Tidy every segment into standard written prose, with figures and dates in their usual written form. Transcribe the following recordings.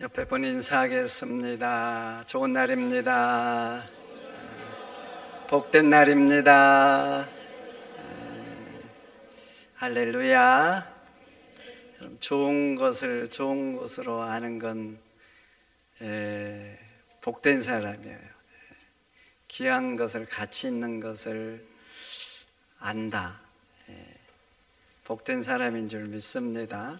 옆에 분 인사하겠습니다. 좋은 날입니다. 복된 날입니다. 할렐루야. 좋은 것을 좋은 것으로 아는 건 복된 사람이에요. 귀한 것을, 가치 있는 것을 안다. 복된 사람인 줄 믿습니다.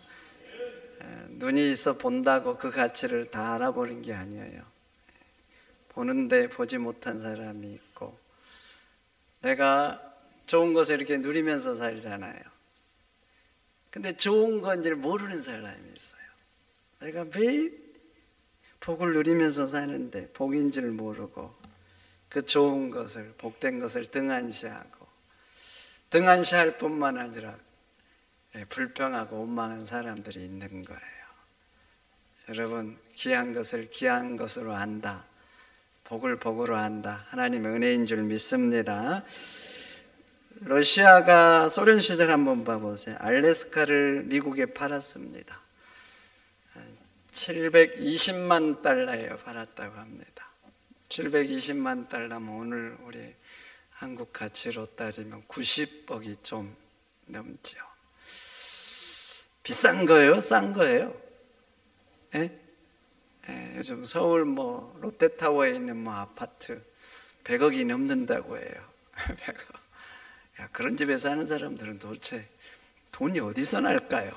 눈이 있어 본다고 그 가치를 다 알아보는 게 아니에요. 보는데 보지 못한 사람이 있고, 내가 좋은 것을 이렇게 누리면서 살잖아요. 근데 좋은 건지를 모르는 사람이 있어요. 내가 매일 복을 누리면서 사는데 복인 줄 모르고 그 좋은 것을, 복된 것을 등한시하고, 등한시할 뿐만 아니라 불평하고 원망한 사람들이 있는 거예요. 여러분, 귀한 것을 귀한 것으로 안다. 복을 복으로 안다. 하나님의 은혜인 줄 믿습니다. 러시아가 소련 시절 한번 봐보세요. 알래스카를 미국에 팔았습니다. 720만 달러에 팔았다고 합니다. 720만 달러면 오늘 우리 한국 가치로 따지면 90억이 좀 넘죠. 비싼 거예요? 싼 거예요? 요즘 서울 롯데타워에 있는 아파트 100억이 넘는다고 해요. 100억. 야, 그런 집에 사는 사람들은 도대체 돈이 어디서 날까요?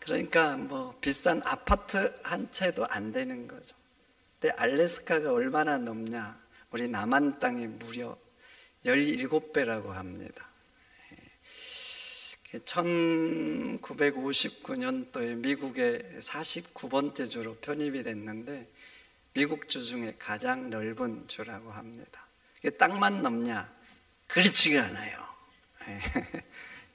그러니까 비싼 아파트 한 채도 안 되는 거죠. 근데 알래스카가 얼마나 넓냐? 우리 남한 땅이 무려 17배라고 합니다. 1959년도에 미국의 49번째 주로 편입이 됐는데 미국 주 중에 가장 넓은 주라고 합니다. 이게 땅만 넓냐? 그렇지가 않아요.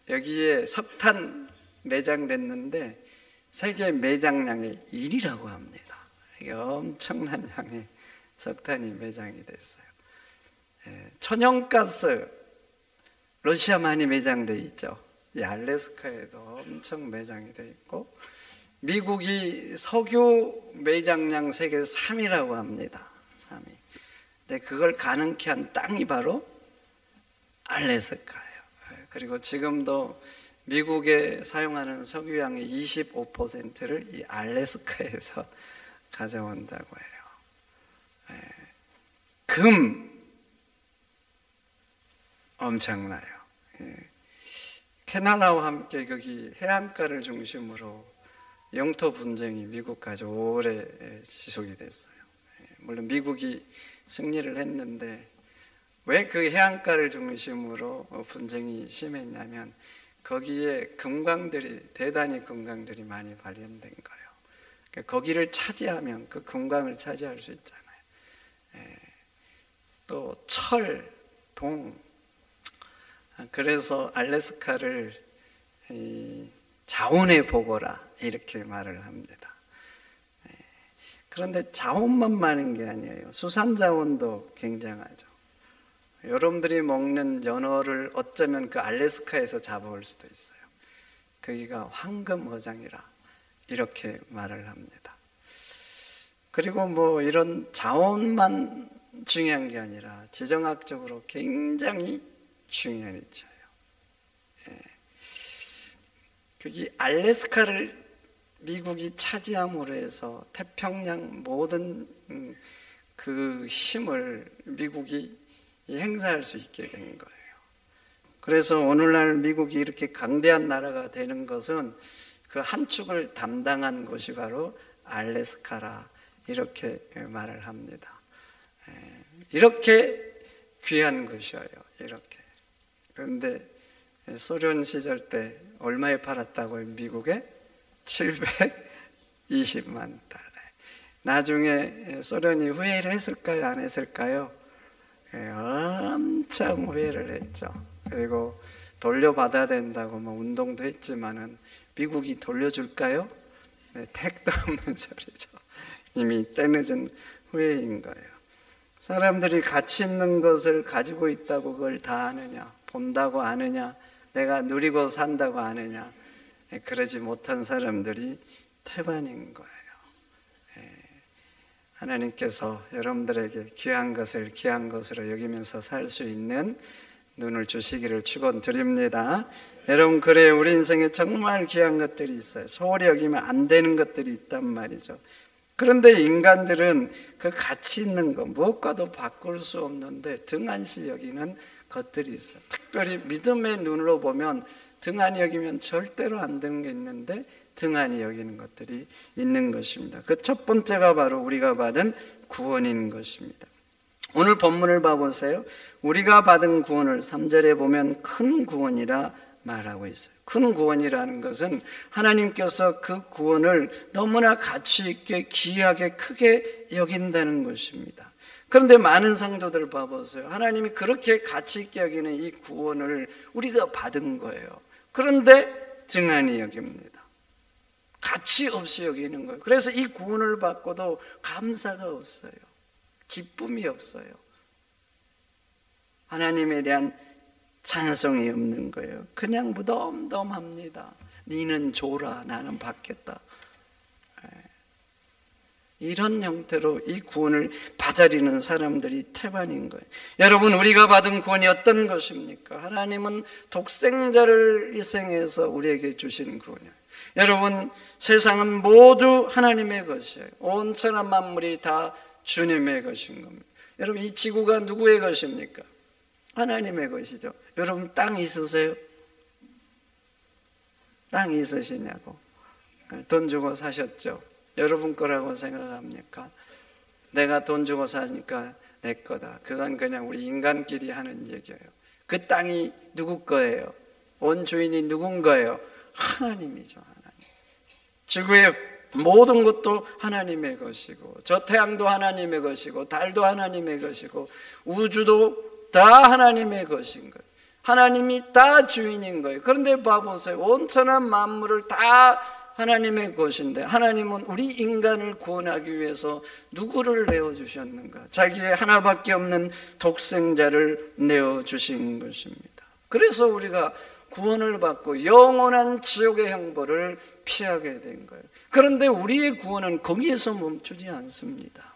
여기에 석탄 매장됐는데 세계 매장량의 1위라고 합니다. 이게 엄청난 양의 석탄이 매장이 됐어요. 천연가스 러시아 많이 매장돼 있죠. 이 알래스카에도 엄청 매장이 돼 있고, 미국이 석유 매장량 세계 3위라고 합니다. 3위. 근데 그걸 가능케 한 땅이 바로 알래스카예요. 그리고 지금도 미국에 사용하는 석유량의 25%를 이 알래스카에서 가져온다고 해요. 금 엄청나요. 캐나다와 함께 거기 해안가를 중심으로 영토 분쟁이 미국까지 오래 지속이 됐어요. 물론 미국이 승리를 했는데 왜 그 해안가를 중심으로 분쟁이 심했냐면 거기에 대단히 금광들이 많이 발견된 거예요. 그러니까 거기를 차지하면 그 금광을 차지할 수 있잖아요. 또 철, 동. 그래서 알래스카를 자원의 보고라 이렇게 말을 합니다. 그런데 자원만 많은 게 아니에요. 수산자원도 굉장하죠. 여러분들이 먹는 연어를 어쩌면 그 알래스카에서 잡아올 수도 있어요. 거기가 황금어장이라 이렇게 말을 합니다. 그리고 이런 자원만 중요한 게 아니라 지정학적으로 굉장히 중요한 위치예요. 거기 알래스카를 미국이 차지함으로 해서 태평양 모든 그 힘을 미국이 행사할 수 있게 된 거예요. 그래서 오늘날 미국이 이렇게 강대한 나라가 되는 것은 그 한 축을 담당한 곳이 바로 알래스카라 이렇게 말을 합니다. 이렇게 귀한 것이에요. 이렇게. 그런데 소련 시절 때 얼마에 팔았다고요? 미국에? 720만 달러. 나중에 소련이 후회를 했을까요? 안 했을까요? 엄청 후회를 했죠. 그리고 돌려받아야 된다고 운동도 했지만은 미국이 돌려줄까요? 택도 없는 소리죠. 이미 때늦은 후회인 거예요. 사람들이 가치 있는 것을 가지고 있다고 그걸 다 아느냐? 본다고 아느냐? 내가 누리고 산다고 아느냐? 그러지 못한 사람들이 태반인 거예요. 하나님께서 여러분들에게 귀한 것을 귀한 것으로 여기면서 살 수 있는 눈을 주시기를 축원드립니다. 여러분, 그래 우리 인생에 정말 귀한 것들이 있어요. 소홀히 여기면 안 되는 것들이 있단 말이죠. 그런데 인간들은 그 가치 있는 거 무엇과도 바꿀 수 없는데 등한시 여기는 것들이 있어요. 특별히 믿음의 눈으로 보면 등한히 여기면 절대로 안 되는 게 있는데 등한히 여기는 것들이 있는 것입니다. 그 첫 번째가 바로 우리가 받은 구원인 것입니다. 오늘 본문을 봐보세요. 우리가 받은 구원을 3절에 보면 큰 구원이라 말하고 있어요. 큰 구원이라는 것은 하나님께서 그 구원을 너무나 가치 있게 귀하게 크게 여긴다는 것입니다. 그런데 많은 성도들 봐보세요. 하나님이 그렇게 가치 있게 여기는 이 구원을 우리가 받은 거예요. 그런데 등한히 여깁니다. 가치 없이 여기는 거예요. 그래서 이 구원을 받고도 감사가 없어요. 기쁨이 없어요. 하나님에 대한 찬송이 없는 거예요. 그냥 무덤덤합니다. 니는 줘라, 나는 받겠다. 이런 형태로 이 구원을 바자리는 사람들이 태반인 거예요. 여러분, 우리가 받은 구원이 어떤 것입니까? 하나님은 독생자를 희생해서 우리에게 주신 구원이에요. 여러분, 세상은 모두 하나님의 것이에요. 온 천하 만물이 다 주님의 것인 겁니다. 여러분, 이 지구가 누구의 것입니까? 하나님의 것이죠. 여러분, 땅 있으세요? 땅 있으시냐고? 돈 주고 사셨죠? 여러분 거라고 생각합니까? 내가 돈 주고 사니까 내 거다. 그건 그냥 우리 인간끼리 하는 얘기예요. 그 땅이 누구 거예요? 온 주인이 누군 거예요? 하나님이죠. 하나님. 지구의 모든 것도 하나님의 것이고, 저 태양도 하나님의 것이고, 달도 하나님의 것이고, 우주도 다 하나님의 것인 거예요. 하나님이 다 주인인 거예요. 그런데 봐보세요. 온천한 만물을 다 하나님의 것인데 하나님은 우리 인간을 구원하기 위해서 누구를 내어주셨는가? 자기의 하나밖에 없는 독생자를 내어주신 것입니다. 그래서 우리가 구원을 받고 영원한 지옥의 형벌을 피하게 된 거예요. 그런데 우리의 구원은 거기에서 멈추지 않습니다.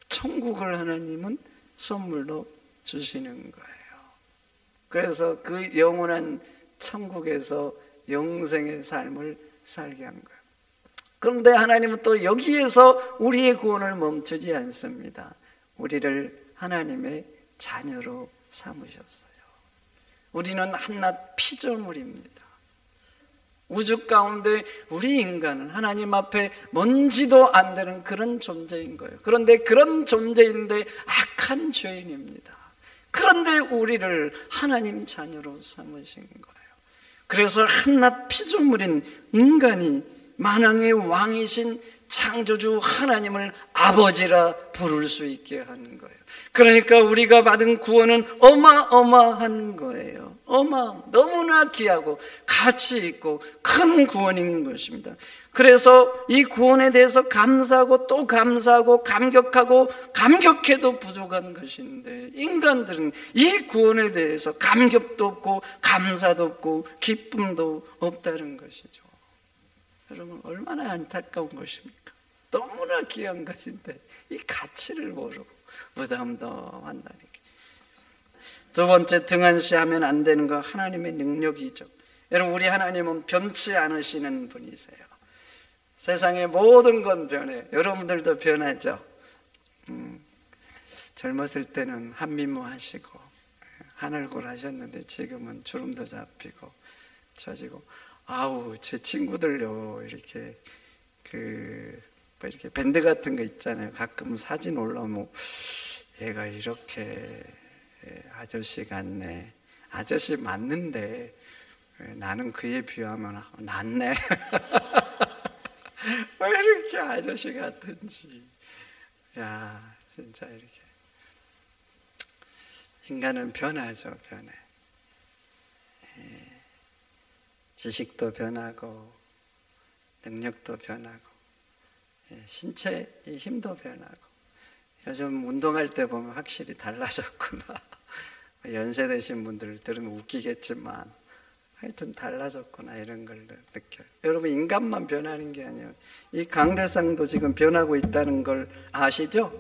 천국을 하나님은 선물로 주시는 거예요. 그래서 그 영원한 천국에서 영생의 삶을 살게 한 거예요. 그런데 하나님은 또 여기에서 우리의 구원을 멈추지 않습니다. 우리를 하나님의 자녀로 삼으셨어요. 우리는 한낱 피조물입니다. 우주 가운데 우리 인간은 하나님 앞에 먼지도 안 되는 그런 존재인 거예요. 그런데 그런 존재인데 악한 죄인입니다. 그런데 우리를 하나님 자녀로 삼으신 거예요. 그래서 한낱 피조물인 인간이 만왕의 왕이신 창조주 하나님을 아버지라 부를 수 있게 하는 거예요. 그러니까 우리가 받은 구원은 어마어마한 거예요. 너무나 귀하고 가치 있고 큰 구원인 것입니다. 그래서 이 구원에 대해서 감사하고 또 감사하고 감격하고 감격해도 부족한 것인데 인간들은 이 구원에 대해서 감격도 없고 감사도 없고 기쁨도 없다는 것이죠. 여러분, 얼마나 안타까운 것입니까? 너무나 귀한 것인데 이 가치를 모르고 무덤덤한다는 게. 두 번째, 등한시하면 안 되는 거 하나님의 능력이죠. 여러분, 우리 하나님은 변치 않으시는 분이세요. 세상의 모든 건 변해요. 여러분들도 변하죠. 젊었을 때는 한미모 하시고 하늘골 하셨는데 지금은 주름도 잡히고 처지고, 아우 제 친구들요 이렇게 이렇게 밴드 같은 거 있잖아요. 가끔 사진 올라오면 얘가 이렇게 아저씨 같네. 아저씨 맞는데 나는 그에 비하면 낫네. 왜 이렇게 아저씨 같은지. 야, 진짜 이렇게 인간은 변하죠. 변해. 지식도 변하고 능력도 변하고 신체의 힘도 변하고. 요즘 운동할 때 보면 확실히 달라졌구나. 연세 드신 분들 들으면 웃기겠지만 하여튼 달라졌구나 이런 걸 느껴요. 여러분 인간만 변하는 게 아니에요. 이 강대상도 지금 변하고 있다는 걸 아시죠?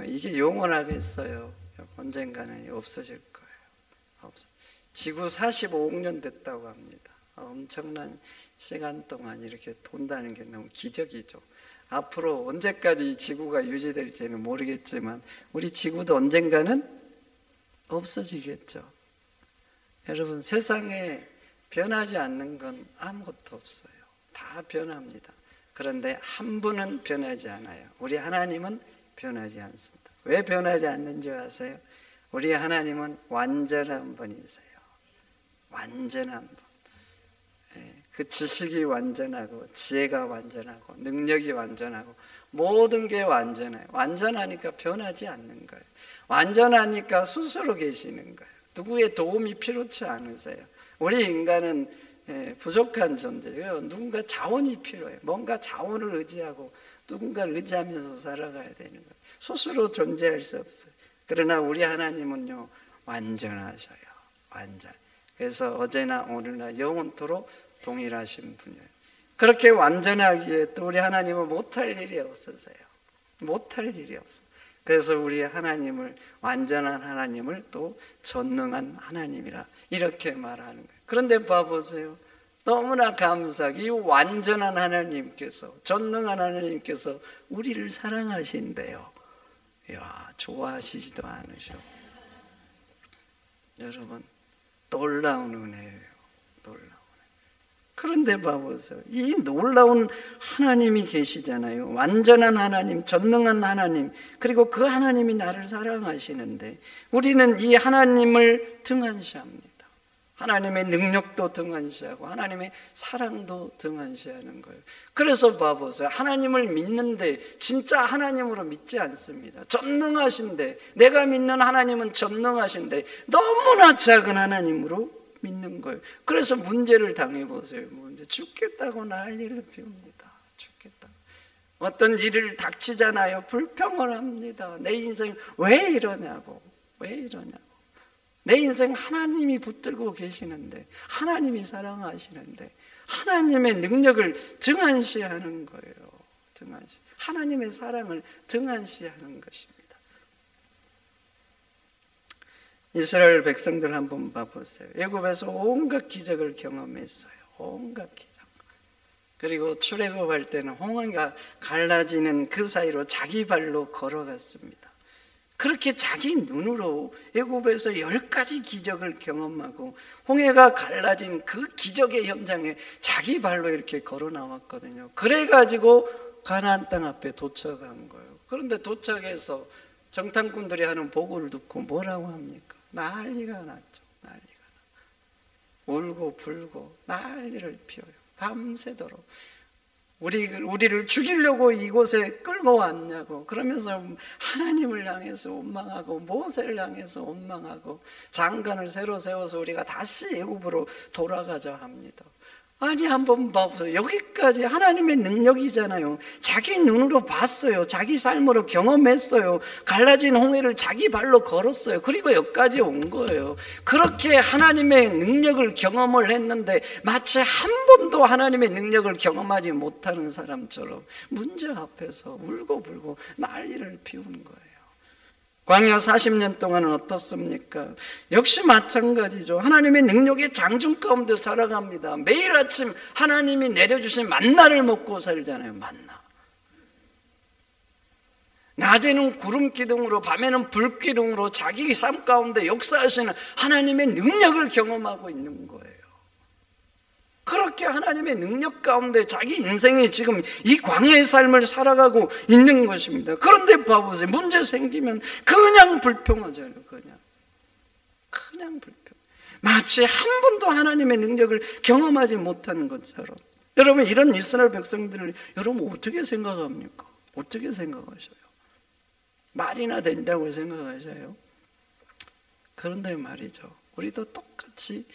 이게 영원하겠어요. 언젠가는 없어질 거예요. 지구 45억 년 됐다고 합니다. 엄청난 시간 동안 이렇게 돈다는 게 너무 기적이죠. 앞으로 언제까지 이 지구가 유지될지는 모르겠지만 우리 지구도 언젠가는 없어지겠죠. 여러분 세상에 변하지 않는 건 아무것도 없어요. 다 변합니다. 그런데 한 분은 변하지 않아요. 우리 하나님은 변하지 않습니다. 왜 변하지 않는지 아세요? 우리 하나님은 완전한 분이세요. 완전한 분. 그 지식이 완전하고 지혜가 완전하고 능력이 완전하고 모든 게 완전해요. 완전하니까 변하지 않는 거예요. 완전하니까 스스로 계시는 거예요. 누구의 도움이 필요치 않으세요. 우리 인간은 부족한 존재예요. 누군가 자원이 필요해요. 뭔가 자원을 의지하고 누군가를 의지하면서 살아가야 되는 거예요. 스스로 존재할 수 없어요. 그러나 우리 하나님은요 완전하셔요. 완전. 그래서 어제나 오늘나 영원토록 동일하신 분이에요. 그렇게 완전하기에 또 우리 하나님은 못할 일이 없으세요. 못할 일이 없어요. 그래서 우리 하나님을 완전한 하나님을 또 전능한 하나님이라 이렇게 말하는 거예요. 그런데 봐보세요. 너무나 감사하게 이 완전한 하나님께서 전능한 하나님께서 우리를 사랑하신대요. 이야, 좋아하시지도 않으셔. 여러분 놀라운 은혜예요. 놀라운. 그런데 봐보세요. 이 놀라운 하나님이 계시잖아요. 완전한 하나님, 전능한 하나님, 그리고 그 하나님이 나를 사랑하시는데 우리는 이 하나님을 등한시합니다. 하나님의 능력도 등한시하고 하나님의 사랑도 등한시하는 거예요. 그래서 봐보세요. 하나님을 믿는데 진짜 하나님으로 믿지 않습니다. 전능하신데, 내가 믿는 하나님은 전능하신데 너무나 작은 하나님으로 믿는 거예요. 그래서 문제를 당해보세요. 문제 죽겠다고 난리를 피웁니다. 죽겠다. 어떤 일을 닥치잖아요. 불평을 합니다. 내 인생 왜 이러냐고. 왜 이러냐고. 내 인생 하나님이 붙들고 계시는데, 하나님이 사랑하시는데, 하나님의 능력을 등한시하는 거예요. 등한시. 하나님의 사랑을 등한시하는 것입니다. 이스라엘 백성들 한번 봐보세요. 애굽에서 온갖 기적을 경험했어요. 온갖 기적. 그리고 출애굽할 때는 홍해가 갈라지는 그 사이로 자기 발로 걸어갔습니다. 그렇게 자기 눈으로 애굽에서 10가지 기적을 경험하고 홍해가 갈라진 그 기적의 현장에 자기 발로 이렇게 걸어 나왔거든요. 그래가지고 가나안 땅 앞에 도착한 거예요. 그런데 도착해서 정탐꾼들이 하는 보고를 듣고 뭐라고 합니까? 난리가 났죠. 난리가 나. 울고 불고 난리를 피워요. 밤새도록. 우리를 죽이려고 이곳에 끌고 왔냐고. 그러면서 하나님을 향해서 원망하고 모세를 향해서 원망하고 장관을 새로 세워서 우리가 다시 애굽으로 돌아가자 합니다. 아니 한번 봐보세요. 여기까지 하나님의 능력이잖아요. 자기 눈으로 봤어요. 자기 삶으로 경험했어요. 갈라진 홍해를 자기 발로 걸었어요. 그리고 여기까지 온 거예요. 그렇게 하나님의 능력을 경험을 했는데 마치 한 번도 하나님의 능력을 경험하지 못하는 사람처럼 문제 앞에서 울고 불고 난리를 피우는 거예요. 광야 40년 동안은 어떻습니까? 역시 마찬가지죠. 하나님의 능력의 장중 가운데 살아갑니다. 매일 아침 하나님이 내려주신 만나를 먹고 살잖아요. 만나. 낮에는 구름 기둥으로 밤에는 불 기둥으로 자기 삶 가운데 역사하시는 하나님의 능력을 경험하고 있는 거예요. 그렇게 하나님의 능력 가운데 자기 인생이 지금 이 광야의 삶을 살아가고 있는 것입니다. 그런데 봐보세요. 문제 생기면 그냥 불평하잖아요. 그냥 불평. 마치 한 번도 하나님의 능력을 경험하지 못하는 것처럼. 여러분 이런 이스라엘 백성들을 여러분 어떻게 생각합니까? 어떻게 생각하셔요? 말이나 된다고 생각하셔요? 그런데 말이죠. 우리도 똑같이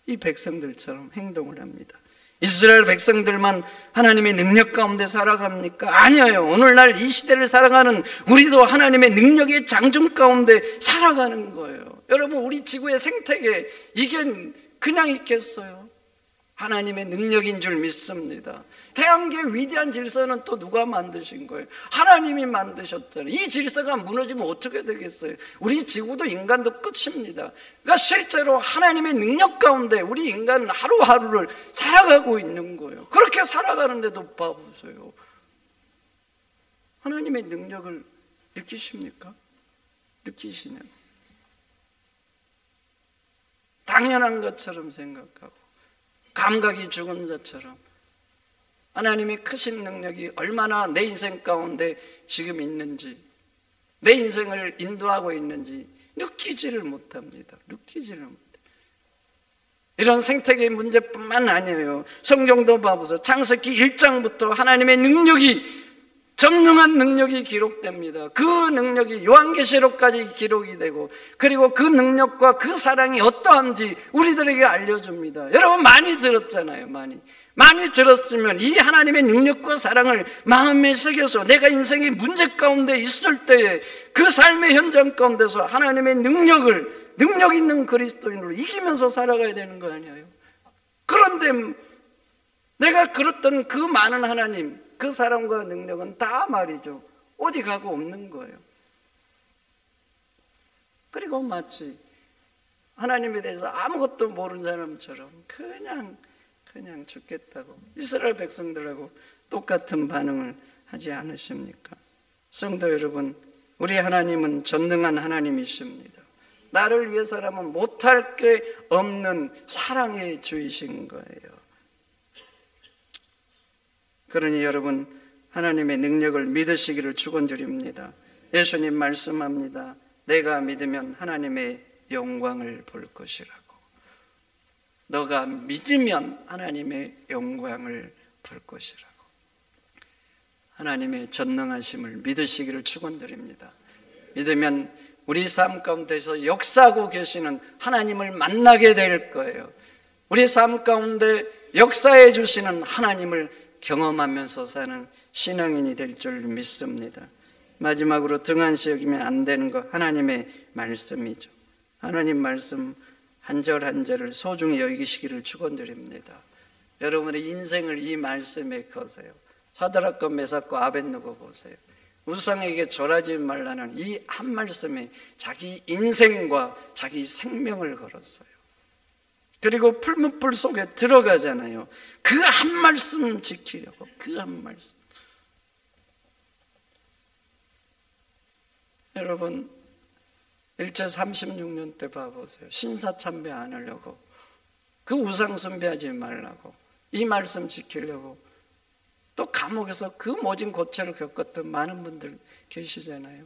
이 백성들처럼 행동을 합니다. 이스라엘 백성들만 하나님의 능력 가운데 살아갑니까? 아니에요. 오늘날 이 시대를 살아가는 우리도 하나님의 능력의 장중 가운데 살아가는 거예요. 여러분 우리 지구의 생태계 이게 그냥 있겠어요? 하나님의 능력인 줄 믿습니다. 태양계의 위대한 질서는 또 누가 만드신 거예요? 하나님이 만드셨잖아요. 이 질서가 무너지면 어떻게 되겠어요? 우리 지구도 인간도 끝입니다. 그러니까 실제로 하나님의 능력 가운데 우리 인간은 하루하루를 살아가고 있는 거예요. 그렇게 살아가는데도 봐보세요. 하나님의 능력을 느끼십니까? 느끼시냐고. 당연한 것처럼 생각하고 감각이 죽은 자처럼 하나님의 크신 능력이 얼마나 내 인생 가운데 지금 있는지, 내 인생을 인도하고 있는지 느끼지를 못합니다. 느끼지를 못해요. 이런 생태계의 문제뿐만 아니에요. 성경도 봐보세요. 창세기 1장부터 하나님의 능력이, 전능한 능력이 기록됩니다. 그 능력이 요한계시록까지 기록이 되고, 그리고 그 능력과 그 사랑이 어떠한지 우리들에게 알려줍니다. 여러분 많이 들었잖아요. 많이 들었으면 이 하나님의 능력과 사랑을 마음에 새겨서 내가 인생의 문제 가운데 있을 때에 그 삶의 현장 가운데서 하나님의 능력 있는 그리스도인으로 이기면서 살아가야 되는 거 아니에요? 그런데 내가 그랬던 그 많은 하나님, 그 사랑과 능력은 다 말이죠, 어디 가고 없는 거예요. 그리고 마치 하나님에 대해서 아무것도 모르는 사람처럼 그냥 죽겠다고 이스라엘 백성들하고 똑같은 반응을 하지 않으십니까? 성도 여러분, 우리 하나님은 전능한 하나님이십니다. 나를 위해서라면 못할 게 없는 사랑의 주이신 거예요. 그러니 여러분, 하나님의 능력을 믿으시기를 축원드립니다. 예수님 말씀합니다. 내가 믿으면 하나님의 영광을 볼 것이라고. 너가 믿으면 하나님의 영광을 볼 것이라고. 하나님의 전능하심을 믿으시기를 축원드립니다. 믿으면 우리 삶 가운데서 역사하고 계시는 하나님을 만나게 될 거예요. 우리 삶 가운데 역사해 주시는 하나님을 경험하면서 사는 신앙인이 될 줄 믿습니다. 마지막으로 등한시 여기면 안 되는 거 하나님의 말씀이죠. 하나님 말씀 한 절 한 절을 소중히 여기시기를 축원드립니다. 여러분의 인생을 이 말씀에 거세요. 사드락과 메삭과 아벳느고 보세요. 우상에게 절하지 말라는 이 한 말씀에 자기 인생과 자기 생명을 걸었어요. 그리고 풀무불 속에 들어가잖아요. 그 한 말씀 지키려고, 그 한 말씀. 여러분, 일제 36년 때 봐보세요. 신사참배 안 하려고, 그 우상 숭배하지 말라고, 이 말씀 지키려고 또 감옥에서 그 모진 고초를 겪었던 많은 분들 계시잖아요.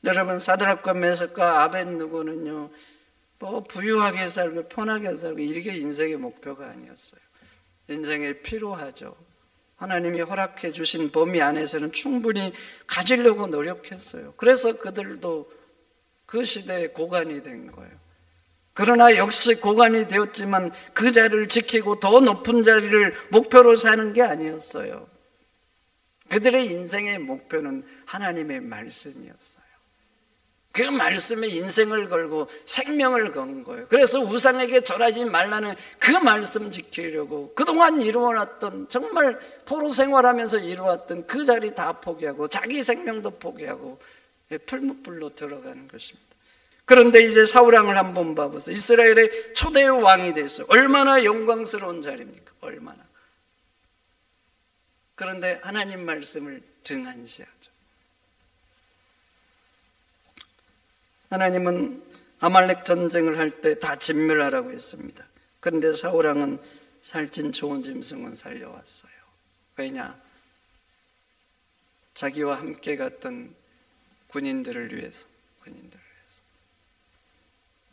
여러분, 사드락과 메삭과 아벳느고는요, 뭐 부유하게 살고 편하게 살고 이게 인생의 목표가 아니었어요. 인생에 필요하죠. 하나님이 허락해 주신 범위 안에서는 충분히 가지려고 노력했어요. 그래서 그들도 그 시대에 고관이 된 거예요. 그러나 역시 고관이 되었지만 그 자리를 지키고 더 높은 자리를 목표로 사는 게 아니었어요. 그들의 인생의 목표는 하나님의 말씀이었어요. 그 말씀에 인생을 걸고 생명을 건 거예요. 그래서 우상에게 절하지 말라는 그 말씀 지키려고 그동안 이루어놨던, 정말 포로 생활하면서 이루었던 그 자리 다 포기하고 자기 생명도 포기하고 풀무불로 들어가는 것입니다. 그런데 이제 사울왕을 한번 봐보세요. 이스라엘의 초대 왕이 됐어요. 얼마나 영광스러운 자리입니까? 얼마나. 그런데 하나님 말씀을 등한시하죠. 하나님은 아말렉 전쟁을 할 때 다 진멸하라고 했습니다. 그런데 사울왕은 살찐 좋은 짐승은 살려왔어요. 왜냐? 자기와 함께 갔던 군인들을 위해서.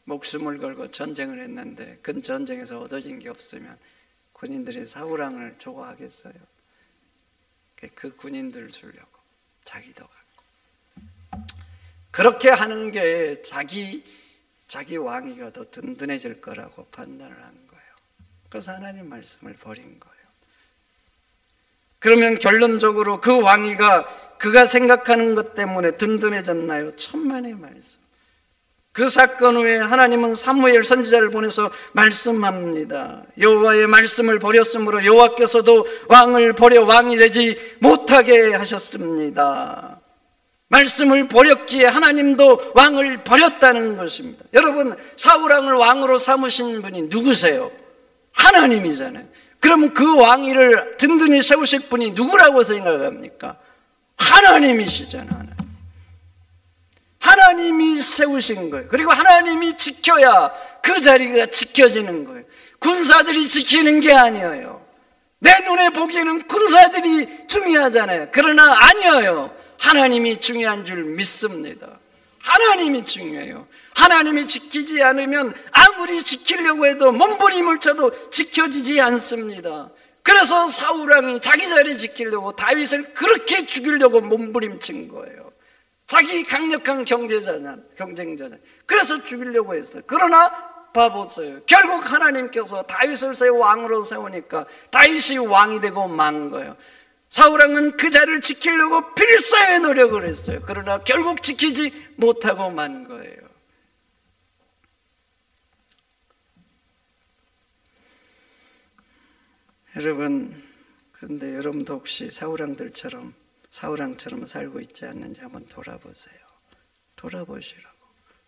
목숨을 걸고 전쟁을 했는데 그 전쟁에서 얻어진 게 없으면 군인들이 사울왕을 좋아하겠어요? 그 군인들을 주려고 자기도 갖고. 그렇게 하는 게 자기 왕위가 더 든든해질 거라고 판단을 한 거예요. 그래서 하나님 말씀을 버린 거예요. 그러면 결론적으로 그 왕위가 그가 생각하는 것 때문에 든든해졌나요? 천만의 말씀. 그 사건 후에 하나님은 사무엘 선지자를 보내서 말씀합니다. 여호와의 말씀을 버렸으므로 여호와께서도 왕을 버려 왕이 되지 못하게 하셨습니다. 말씀을 버렸기에 하나님도 왕을 버렸다는 것입니다. 여러분, 사울왕을 왕으로 삼으신 분이 누구세요? 하나님이잖아요. 그럼 그 왕위를 든든히 세우실 분이 누구라고 생각합니까? 하나님이시잖아요. 하나님이 세우신 거예요. 그리고 하나님이 지켜야 그 자리가 지켜지는 거예요. 군사들이 지키는 게 아니에요. 내 눈에 보기에는 군사들이 중요하잖아요. 그러나 아니에요. 하나님이 중요한 줄 믿습니다. 하나님이 중요해요. 하나님이 지키지 않으면 아무리 지키려고 해도 몸부림을 쳐도 지켜지지 않습니다. 그래서 사울왕이 자기 자리 지키려고 다윗을 그렇게 죽이려고 몸부림친 거예요. 자기 강력한 경쟁자잖아요. 그래서 죽이려고 했어요. 그러나 봐보세요. 결국 하나님께서 다윗을 왕으로 세우니까 다윗이 왕이 되고 만 거예요. 사울왕은 그 자리를 지키려고 필사의 노력을 했어요. 그러나 결국 지키지 못하고 만 거예요. 여러분, 그런데 여러분도 혹시 사울왕처럼 살고 있지 않는지 한번 돌아보세요. 돌아보시라고.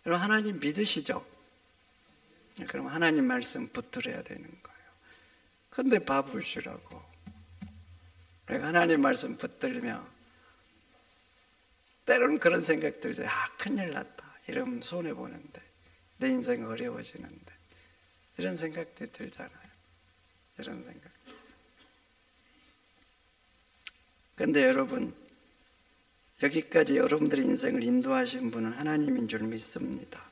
여러분, 하나님 믿으시죠? 그럼 하나님 말씀 붙들어야 되는 거예요. 그런데 봐보시라고. 내가 하나님 말씀 붙들면 때로는 그런 생각 들죠. 큰일 났다. 이러면 손해보는데, 내 인생 어려워지는데, 이런 생각들이 들잖아요. 이런 생각. 그런데 여러분, 여기까지 여러분들의 인생을 인도하신 분은 하나님인 줄 믿습니다.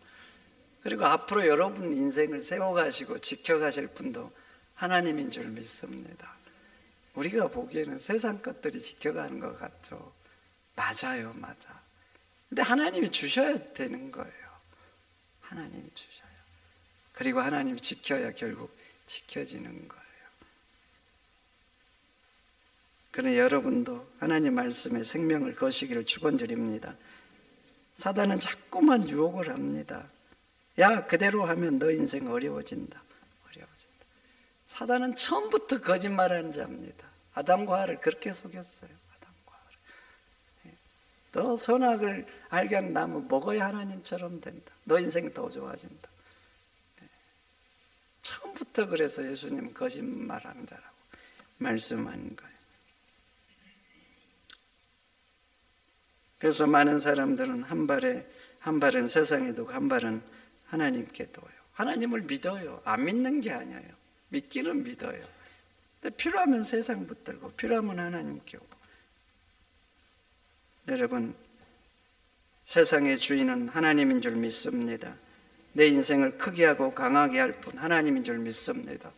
그리고 앞으로 여러분 인생을 세워가시고 지켜가실 분도 하나님인 줄 믿습니다. 우리가 보기에는 세상 것들이 지켜가는 것 같죠. 맞아요, 맞아. 근데 하나님이 주셔야 되는 거예요. 하나님이 주셔요. 그리고 하나님이 지켜야 결국 지켜지는 거예요. 그러나 여러분도 하나님 말씀에 생명을 거시기를 축원드립니다. 사단은 자꾸만 유혹을 합니다. 야, 그대로 하면 너 인생 어려워진다. 사단은 처음부터 거짓말하는 자입니다. 아담과 하와를 그렇게 속였어요. 아담과 하와를. 너 선악을 알게 하는 나무 먹어야 하나님처럼 된다. 너 인생 더 좋아진다. 처음부터 그래서 예수님 거짓말하는 자라고 말씀하는 거예요. 그래서 많은 사람들은 한 발은 세상에 두고 한 발은 하나님께 둬요. 하나님을 믿어요. 안 믿는 게 아니에요. 믿기는 믿어요. 근데 필요하면 세상 붙들고 필요하면 하나님께 오고. 여러분, 세상의 주인은 하나님인 줄 믿습니다. 내 인생을 크게 하고 강하게 할 분 하나님인 줄 믿습니다.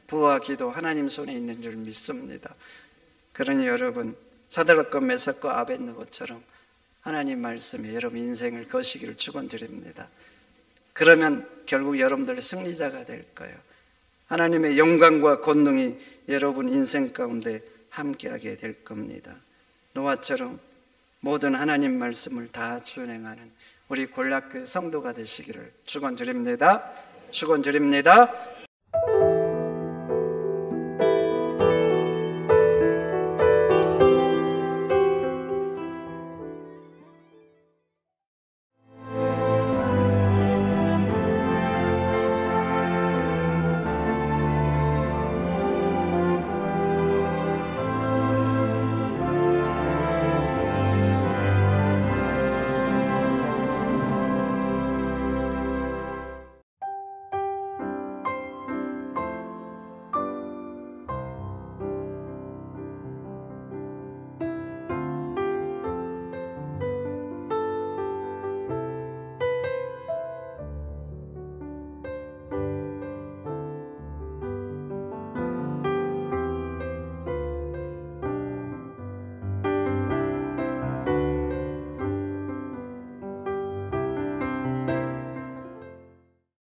부와 기도 하나님 손에 있는 줄 믿습니다. 그러니 여러분, 사드락과 메삭과 아벳느고처럼 하나님 말씀에 여러분 인생을 거시기를 축원드립니다. 그러면 결국 여러분들 승리자가 될 거예요. 하나님의 영광과 권능이 여러분 인생 가운데 함께하게 될 겁니다. 노아처럼 모든 하나님 말씀을 다 준행하는 우리 골락교회 성도가 되시기를 축원드립니다. 축원드립니다.